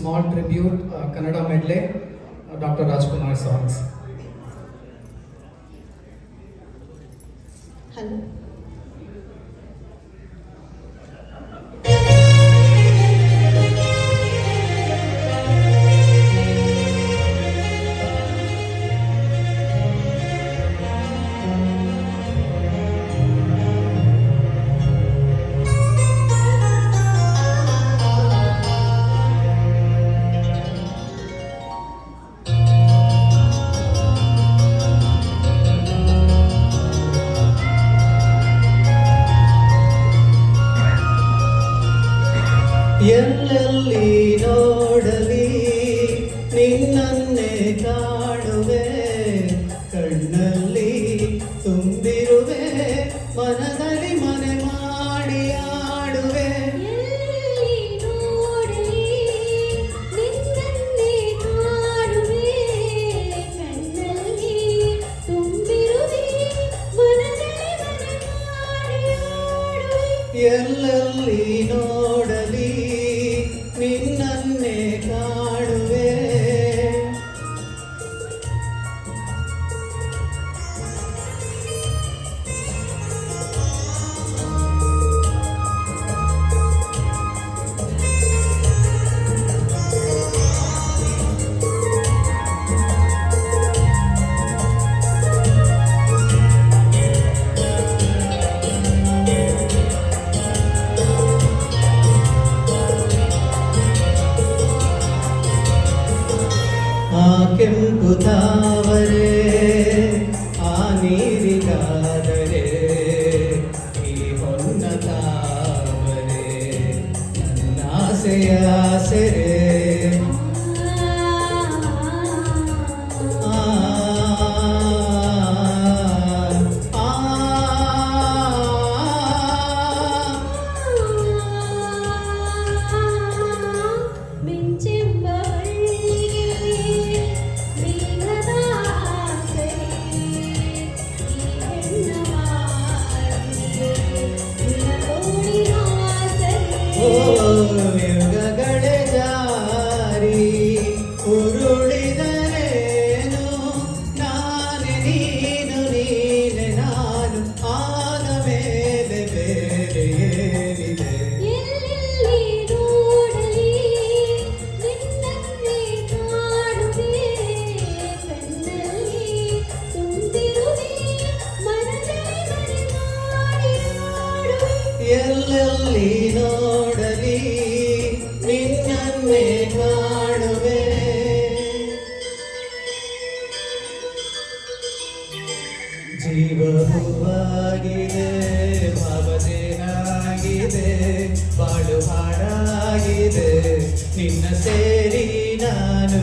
small tribute, Kannada medley, Dr. Rajkumar songs. Hello. ಎಲ್ಲೆಲ್ಲಿ ನೋಡಲಿ ನಿನ್ನನ್ನೇ ಕಾಣುವೆ, ಕಣ್ಣಲ್ಲಿ ತುಂಬಿರುವೆ, ಮನದಲ್ಲಿ ಮನೆ ಮಾಡಿ ಆಡುವೆ. ಎಲ್ಲೆಲ್ಲಿ ನೋಡಲಿ ನಿನ್ನನ್ನೇ ಕಾಣುವೆ. ಕೆಂಪು ತಾವರೆ ಆ ನೀರಿಗಾದರೆ, ಈ ಹೊನ್ನ ತಾವರೆ ನನ್ನ ಆಸೆಯ ಸೆರೆ. ಯುಗಗಳೇ ಜಾರಿ ಉರುಳಿದರೇನು, ನಾನೇ ನೀನು ನೀನೆ ನಾನು, ಆದ ಮೇಲೆ ಬೇರೆ ಏನಿದೆ. ಎಲ್ಲೆಲ್ಲಿ ನೋಡಲಿ ನಿನ್ನನ್ನೇ ಕಾಣುವೆ. ಜೀವ ಹೂವಾಗಿದೆ, ಭಾವದೇನಾಗಿದೆ, ಬಾಳು ಹಾಡಾಗಿದೆ, ನಿನ್ನ ಸೇರಿ ನಾನು.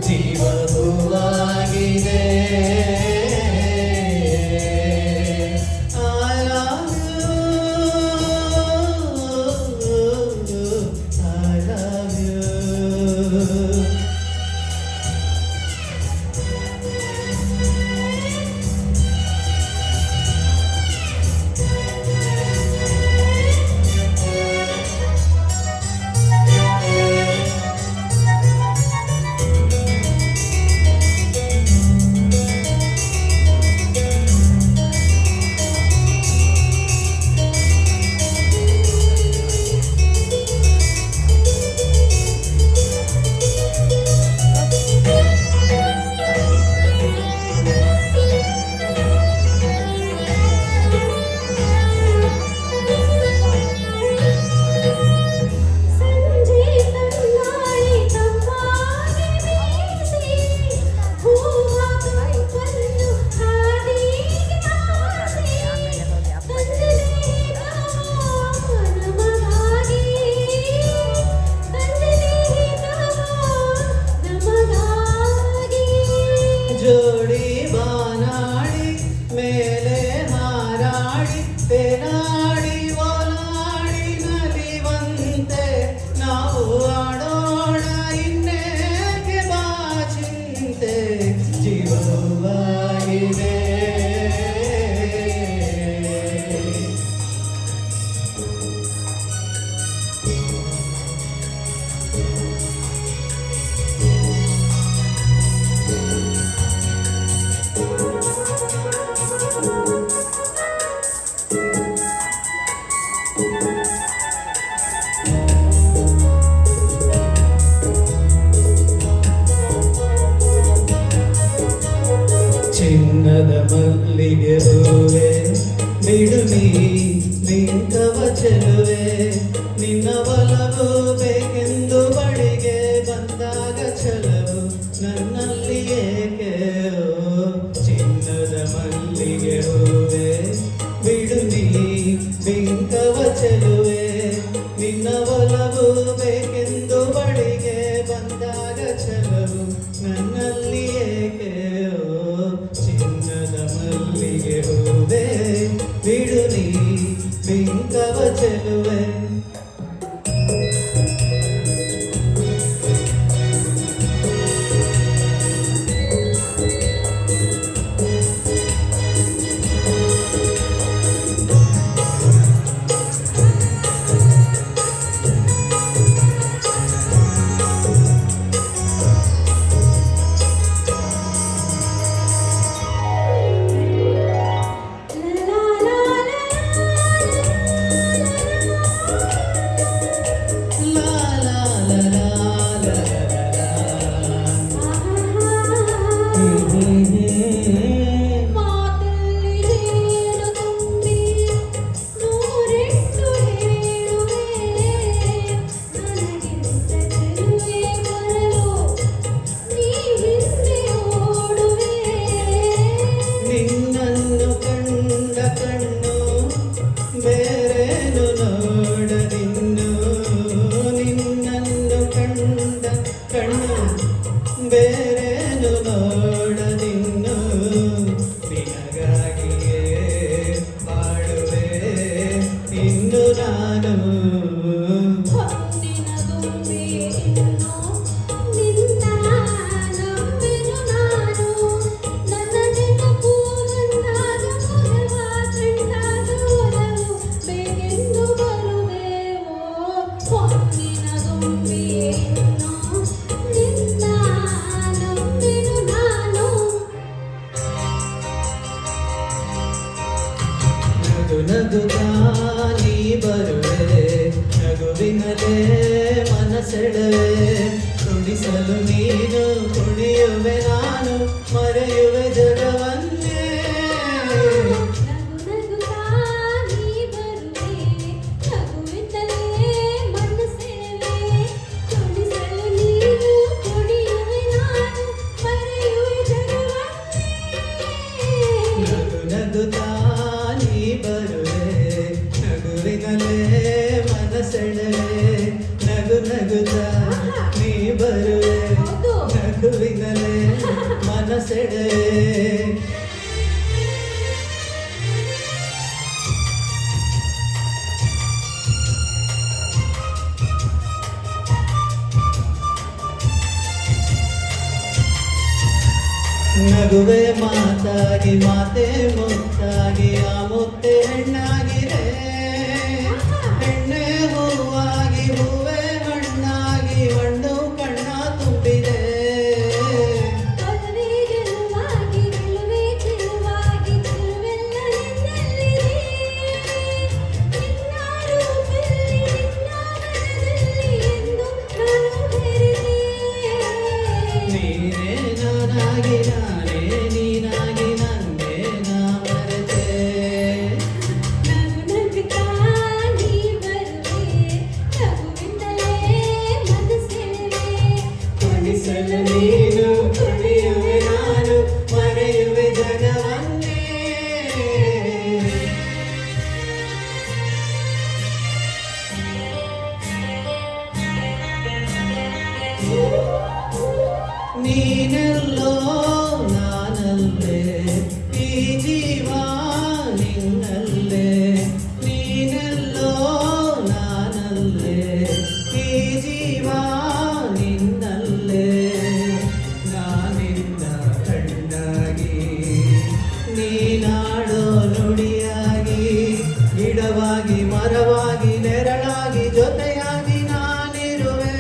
ಜೀವ ಹೂವಾಗಿದೆ, I love you, I love you. ಚಿನ್ನದ ಮಲ್ಲಿಗೆ ಹೂವೆ ಬಿಡು ನೀ ಬಿಂಕವ ಚೆಲುವೆ ನಿನ್ನ ಒಲವು ಬೇಕೆಂದು ಬಳಿಗೆ ಬಂದಾಗ ಛಲವು ನನ್ನಲ್ಲಿ ಏಕೆ ಓ ಚಿನ್ನದ ಮಲ್ಲಿಗೆ ಹೂವೆ ಬಿಡು ನೀ ಬಿಂಕವ ಚೆಲುವೆ ನಿನ್ನ ಒಲವು ಬೇಕೆಂದು ಬಳಿಗೆ ಬಂದಾಗ ಛಲವು ನನ್ನಲ್ಲಿ ಏಕೆ ಓ ಚಿನ್ನದ ಮಲ್ಲಿಗೆ ಹೂವೆ ಬಿಡು ನೀ ಬಿಂಕವ ಚೆಲುವೆ ನಿನ್ನನ್ನು ಕಂಡ ಕಣ್ಣು ಬೇರೇನು ನೋಡದಿನ್ನು ನಿನ್ನನ್ನು ಕಂಡ ಕಣ್ಣು ಬೇರೇನು ನೋಡದಿನ್ನು ನಿನಗಾಗಿಯೇ ಬಾಳುವೆ ಇನ್ನು ನಾನು ನಗುತ್ತಾ ನೀ ಬರುವೆ ನಗುವಿನಲೇ ಮನಸೆಡವೆ ಕುಣಿಸಲು ನೀನು ಕುಣಿಯುವೆ ನಾನು ಮರೆಯುವೆ ಜಗವನ್ನೇ ನಗುತ್ತಾ ನೀ ಬರುವೆ ನಗುವಿನಲೇ ಮನಸೆಳೆವೆ ನಗುತ್ತಾ ನೀ ಬರುವೆ ನಗುವಿನಲೇ ಮನಸೆಳೆವೆ ನಗುವೆ ಮಾತಾಗಿ ಮಾತೆ ಮುತ್ತಾಗಿ ಆ ಮುತ್ತೆ ಹೆಣ್ಣಾಗಿದೆ ಹೆಣ್ಣೆ ಹೂವಾಗಿ ಹೂವೆ ಹಣ್ಣಾಗಿ ಹಣ್ಣು ಕಣ್ಣ ತುಂಬಿದೆ ನೀನೇ ನಾನಾಗಿ ನಾನೇ ನೀನಾಗಿ ನಂಗೆ ನಾ ಮರೆತೆ ಕುಣಿಸಲು ನೀನು ಕುಣಿಯುವೆ ನಾನು ಮರೆಯುವೆ ಜಗವನ್ನೇ ನೀನೆಲ್ಲೋ ನಾನಲ್ಲೇ ಈ ಜೀವ ನಿನ್ನಲ್ಲೇ ನೀನೆಲ್ಲೋ ನಾನಲ್ಲೇ ಈ ಜೀವ ನಿನ್ನಲ್ಲೇ ನಾನಿನ್ನ ಕಣ್ಣಾಗಿ ನೀನಾಡೋ ನುಡಿಯಾಗಿ ಗಿಡವಾಗಿ ಮರವಾಗಿ ನೆರಳಾಗಿ ಜೊತೆಯಾಗಿ ನಾನಿರುವೆ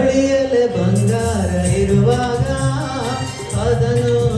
ಬಳಿಯಲೆ ಬಂಗಾರ ಇರುವಾಗ ಅದನ್ನು